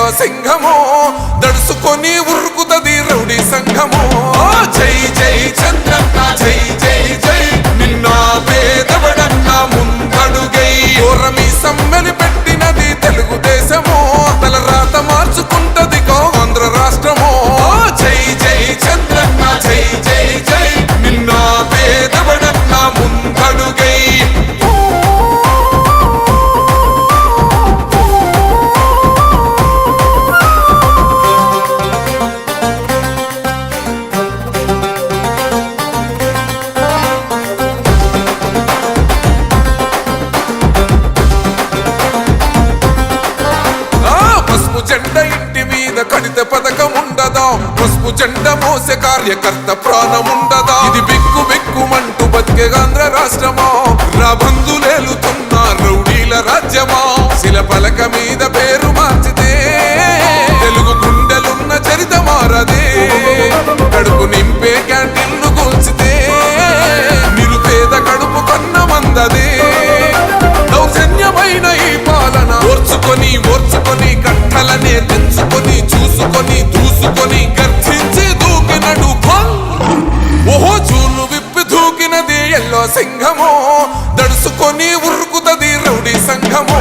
yellow సింహమో దడుసుకొని ఉరుకుతది rowdy సంఘమో జై జై చంద్రన్న జై జై జై నిన్న పేదవడన్న ముందడుగై ఓరమి సమ్మెలి పెట్టినది తెలుగుదేశమో తల రాత మార్చుకుంటది ఆంధ్ర రాష్ట్రమో జై జై చంద్రన్న జై జై జై నిన్న పేదవడన్న ముందడుగై జెండ ఇంటి మీద కడిత పథకం ఉండదా పసుపు జెండ మోసే కార్యకర్త ప్రాణముండదా ఇది బిక్కు బిక్కుమంటూ బతికే ఆంధ్ర రాష్ట్రమా నా బంధులేలుతున్న రౌడీల రాజ్యమా శిల పలక మీద పేరు మార్చితే తెలుగు గుండెలున్న చరిత మారదే కడుపు నింపే క్యాంటీన్లు కూల్చితే నిరుపేద కడుపు కన్న మందదే దౌర్జన్యమైన ఈ పాలన ఓర్చుకొని కట్టలనే తెంచుకొని చూసుకొని దూసుకొని గర్జించి దూకినడు ఓహో చూలు విప్పి దూకినది ఎల్లో సింహమో దడుసుకొని ఉరుకుతది రౌడీ సంఘమో